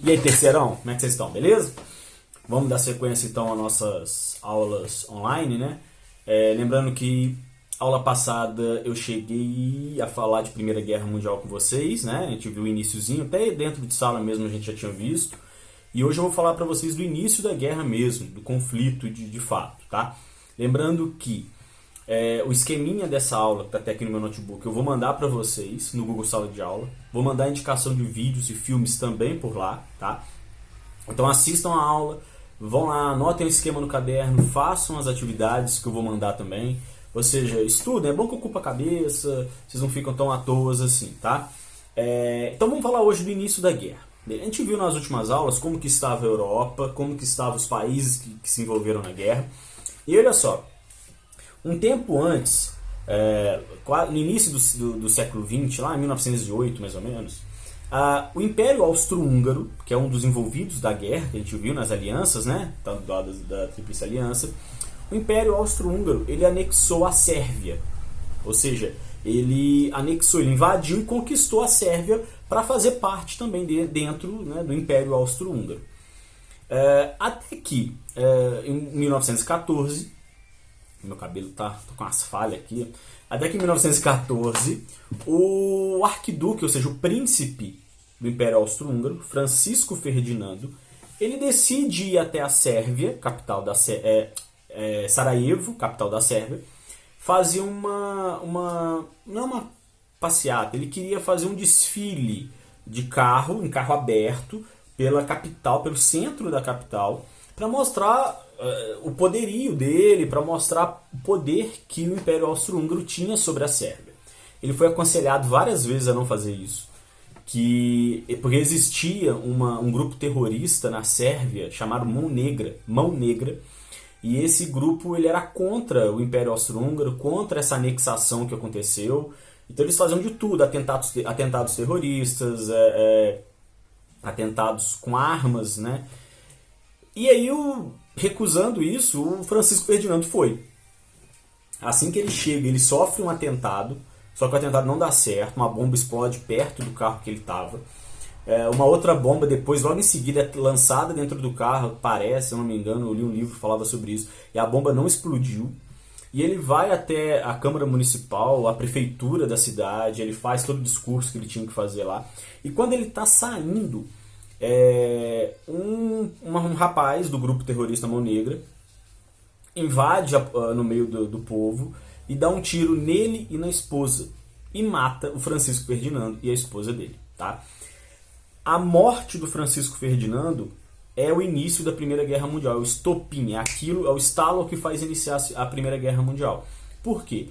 E aí, terceirão, como é que vocês estão? Beleza? Vamos dar sequência então às nossas aulas online, né? Lembrando que aula passada eu cheguei a falar de Primeira Guerra Mundial com vocês, né? A gente viu o iniciozinho, até dentro de sala mesmo a gente já tinha visto. E hoje eu vou falar para vocês do início da guerra mesmo, do conflito de fato, tá? Lembrando que o esqueminha dessa aula, que tá até aqui no meu notebook, eu vou mandar para vocês no Google Sala de Aula. Vou mandar a indicação de vídeos e filmes também por lá, tá? Então assistam a aula, vão lá, anotem o esquema no caderno, façam as atividades que eu vou mandar também. Ou seja, estudem, é bom que ocupa a cabeça, vocês não ficam tão à toa assim, tá? Então vamos falar hoje do início da guerra. A gente viu nas últimas aulas como que estava a Europa, como que estavam os países que se envolveram na guerra. E olha só, um tempo antes, no início do século XX, lá em 1908 mais ou menos, o Império Austro-Húngaro, que é um dos envolvidos da guerra, que a gente viu nas alianças, né, da Tríplice Aliança, o Império Austro-Húngaro ele anexou a Sérvia, ou seja, ele invadiu e conquistou a Sérvia para fazer parte também dentro, né, do Império Austro-Húngaro. Até que, em 1914, meu cabelo tá com umas falhas aqui. Até que em 1914, o arquiduque, ou seja, o príncipe do Império Austro-Húngaro, Francisco Ferdinando, ele decide ir até a Sérvia, capital da Sarajevo, capital da Sérvia, fazer não é uma passeata, ele queria fazer um desfile de carro, em carro aberto, pela capital, pelo centro da capital, para mostrar o poderio dele, para mostrar o poder que o Império Austro-Húngaro tinha sobre a Sérvia. Ele foi aconselhado várias vezes a não fazer isso, porque existia um grupo terrorista na Sérvia chamado Mão Negra, e esse grupo ele era contra o Império Austro-Húngaro, contra essa anexação que aconteceu. Então eles faziam de tudo, atentados terroristas, atentados com armas, né? E aí, recusando isso, o Francisco Ferdinando foi. Assim que ele chega, ele sofre um atentado, só que o atentado não dá certo, uma bomba explode perto do carro que ele estava. Uma outra bomba depois, logo em seguida, é lançada dentro do carro, parece, se eu não me engano, eu li um livro que falava sobre isso, e a bomba não explodiu. E ele vai até a Câmara Municipal, a prefeitura da cidade, ele faz todo o discurso que ele tinha que fazer lá. E quando ele está saindo, um rapaz do grupo terrorista Mão Negra invade no meio do povo e dá um tiro nele e na esposa e mata o Francisco Ferdinando e a esposa dele, tá? A morte do Francisco Ferdinando é o início da Primeira Guerra Mundial, é o estopim, é o estalo que faz iniciar a Primeira Guerra Mundial. Por quê?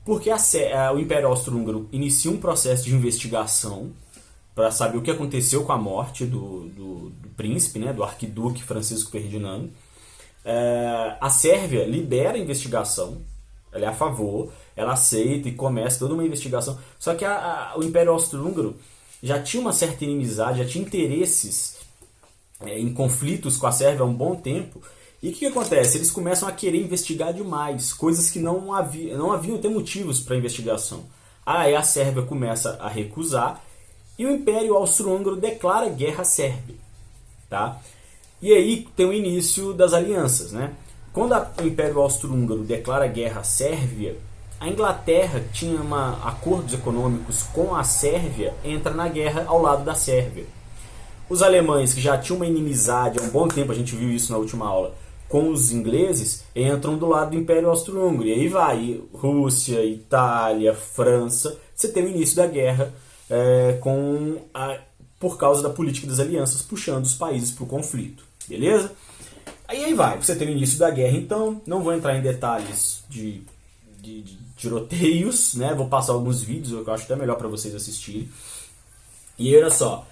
Porque o Império Austro-Húngaro inicia um processo de investigação para saber o que aconteceu com a morte do príncipe, né, do arquiduque Francisco Ferdinando. A Sérvia libera a investigação, ela é a favor, ela aceita e começa toda uma investigação. Só que o Império Austro-Húngaro já tinha uma certa inimizade, já tinha interesses em conflitos com a Sérvia há um bom tempo. E o que acontece? Eles começam a querer investigar demais, coisas que não haviam até motivos para investigação. Aí a Sérvia começa a recusar e o Império Austro-Húngaro declara guerra à Sérvia, tá? E aí tem o início das alianças, né? Quando o Império Austro-Húngaro declara guerra à Sérvia, a Inglaterra, que tinha acordos econômicos com a Sérvia, entra na guerra ao lado da Sérvia. Os alemães, que já tinham uma inimizade há um bom tempo, a gente viu isso na última aula, com os ingleses, entram do lado do Império Austro-Húngaro. E aí vai Rússia, Itália, França. Você tem o início da guerra por causa da política das alianças, puxando os países para o conflito. Beleza? Aí vai, você tem o início da guerra, então. Não vou entrar em detalhes de tiroteios, né? Vou passar alguns vídeos, eu acho até melhor para vocês assistirem. E olha só,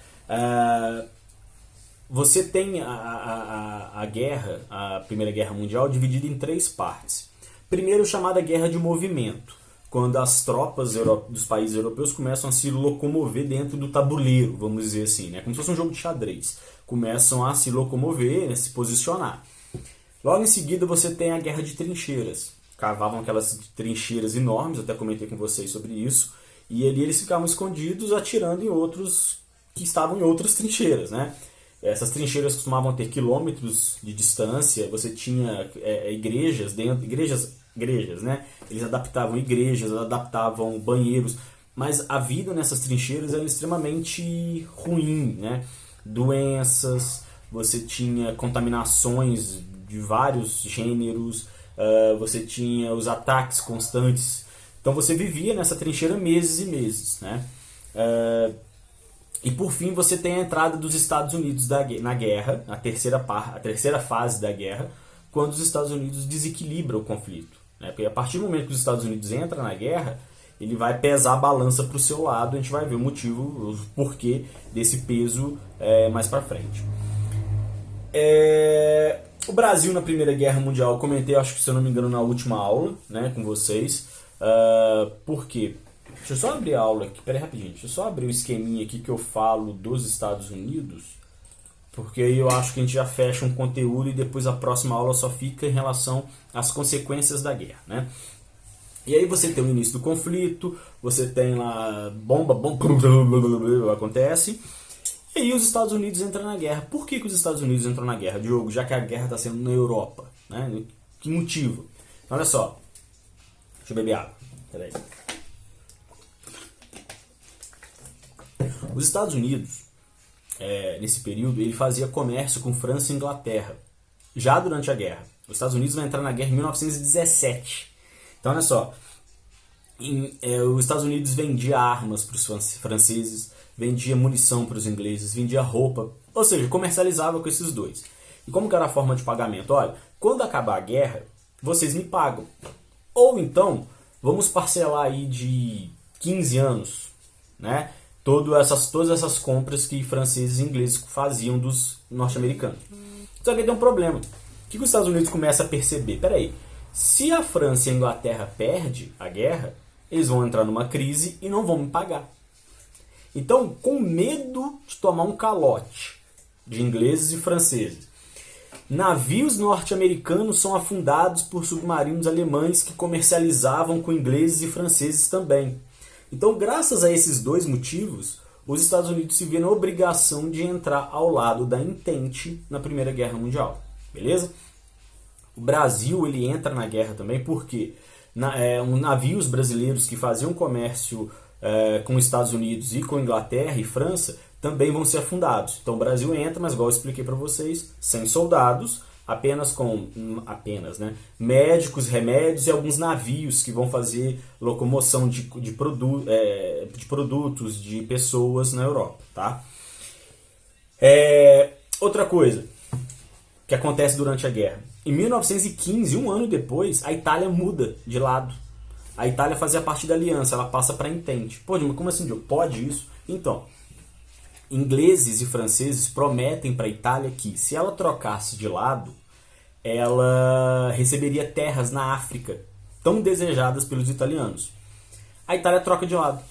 você tem a guerra, a Primeira Guerra Mundial, dividida em 3 partes. Primeiro, chamada Guerra de Movimento, quando as tropas dos países europeus começam a se locomover dentro do tabuleiro, vamos dizer assim, né? Como se fosse um jogo de xadrez. Começam a se locomover, a se posicionar. Logo em seguida, você tem a Guerra de Trincheiras. Cavavam aquelas trincheiras enormes, até comentei com vocês sobre isso, e ali eles ficavam escondidos atirando em outros que estavam em outras trincheiras, né? Essas trincheiras costumavam ter quilômetros de distância, você tinha igrejas dentro, igrejas, né? Eles adaptavam igrejas, adaptavam banheiros, mas a vida nessas trincheiras era extremamente ruim, né? Doenças, você tinha contaminações de vários gêneros, você tinha os ataques constantes. Então você vivia nessa trincheira meses e meses, né? E por fim você tem a entrada dos Estados Unidos na guerra, a terceira fase da guerra, quando os Estados Unidos desequilibram o conflito, né? Porque a partir do momento que os Estados Unidos entram na guerra, ele vai pesar a balança para o seu lado, a gente vai ver o motivo, o porquê desse peso mais para frente. O Brasil na Primeira Guerra Mundial, eu comentei, acho que se eu não me engano, na última aula, né, com vocês. Por quê? Deixa eu só abrir a aula aqui, peraí rapidinho, deixa eu só abrir o esqueminha aqui que eu falo dos Estados Unidos, porque aí eu acho que a gente já fecha um conteúdo e depois a próxima aula só fica em relação às consequências da guerra, né? E aí você tem o início do conflito, você tem lá bomba acontece, e aí os Estados Unidos entram na guerra. Por que os Estados Unidos entram na guerra, Diogo? Já que a guerra está sendo na Europa, né? Que motivo? Então, olha só, deixa eu beber água, peraí. Os Estados Unidos, nesse período, ele fazia comércio com França e Inglaterra, já durante a guerra. Os Estados Unidos vai entrar na guerra em 1917. Então, olha só, os Estados Unidos vendia armas para os franceses, vendia munição para os ingleses, vendia roupa, ou seja, comercializava com esses dois. E como que era a forma de pagamento? Olha, quando acabar a guerra, vocês me pagam. Ou então, vamos parcelar aí de 15 anos, né? Todas essas compras que franceses e ingleses faziam dos norte-americanos. Só que tem um problema. O que os Estados Unidos começam a perceber? Peraí, se a França e a Inglaterra perdem a guerra, eles vão entrar numa crise e não vão me pagar. Então, com medo de tomar um calote de ingleses e franceses, navios norte-americanos são afundados por submarinos alemães que comercializavam com ingleses e franceses também. Então, graças a esses dois motivos, os Estados Unidos se vê na obrigação de entrar ao lado da Entente na Primeira Guerra Mundial. Beleza? O Brasil ele entra na guerra também porque navios brasileiros que faziam comércio com os Estados Unidos e com Inglaterra e França também vão ser afundados. Então o Brasil entra, mas igual eu expliquei para vocês, sem soldados, apenas né, médicos, remédios e alguns navios que vão fazer locomoção de produtos, de pessoas na Europa. Tá? Outra coisa que acontece durante a guerra. Em 1915, um ano depois, a Itália muda de lado. A Itália fazia parte da aliança, ela passa para a Entente. Pô, mas como assim, Diogo? Pode isso? Então, ingleses e franceses prometem para a Itália que, se ela trocasse de lado, ela receberia terras na África, tão desejadas pelos italianos. A Itália troca de lado.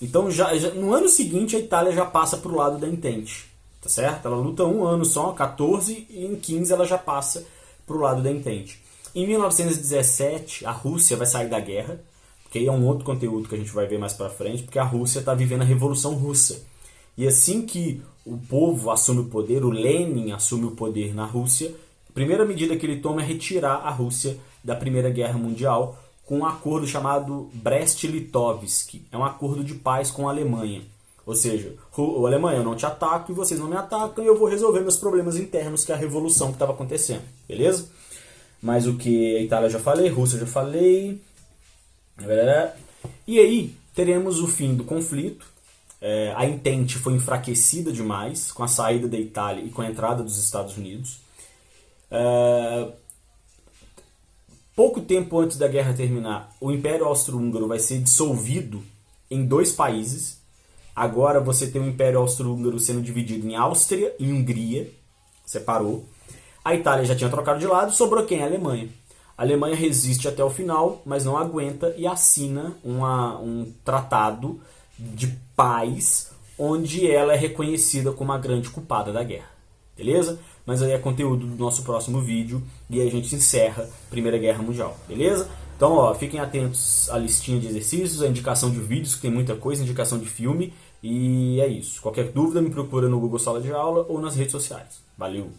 Então, já no ano seguinte, a Itália já passa para o lado da Entente. Tá certo? Ela luta um ano só, 14, e em 15 ela já passa para o lado da Entente. Em 1917, a Rússia vai sair da guerra, que aí é um outro conteúdo que a gente vai ver mais para frente, porque a Rússia está vivendo a Revolução Russa. E assim que o povo assume o poder, o Lenin assume o poder na Rússia, a primeira medida que ele toma é retirar a Rússia da Primeira Guerra Mundial com um acordo chamado Brest-Litovsk. É um acordo de paz com a Alemanha. Ou seja, a Alemanha, eu não te ataco e vocês não me atacam e eu vou resolver meus problemas internos, que é a revolução que estava acontecendo. Beleza? Mas o que a Itália já falei, Rússia já falei. E aí teremos o fim do conflito. A Entente foi enfraquecida demais com a saída da Itália e com a entrada dos Estados Unidos. Pouco tempo antes da guerra terminar, o Império Austro-Húngaro vai ser dissolvido em 2 países. Agora você tem o Império Austro-Húngaro sendo dividido em Áustria e Hungria. Separou. A Itália já tinha trocado de lado, sobrou quem? A Alemanha. A Alemanha resiste até o final, mas não aguenta e assina um tratado de paz, onde ela é reconhecida como a grande culpada da guerra. Beleza? Mas aí é conteúdo do nosso próximo vídeo e aí a gente encerra a Primeira Guerra Mundial. Beleza? Então, fiquem atentos à listinha de exercícios, à indicação de vídeos, que tem muita coisa, indicação de filme. E é isso. Qualquer dúvida me procura no Google Sala de Aula ou nas redes sociais. Valeu!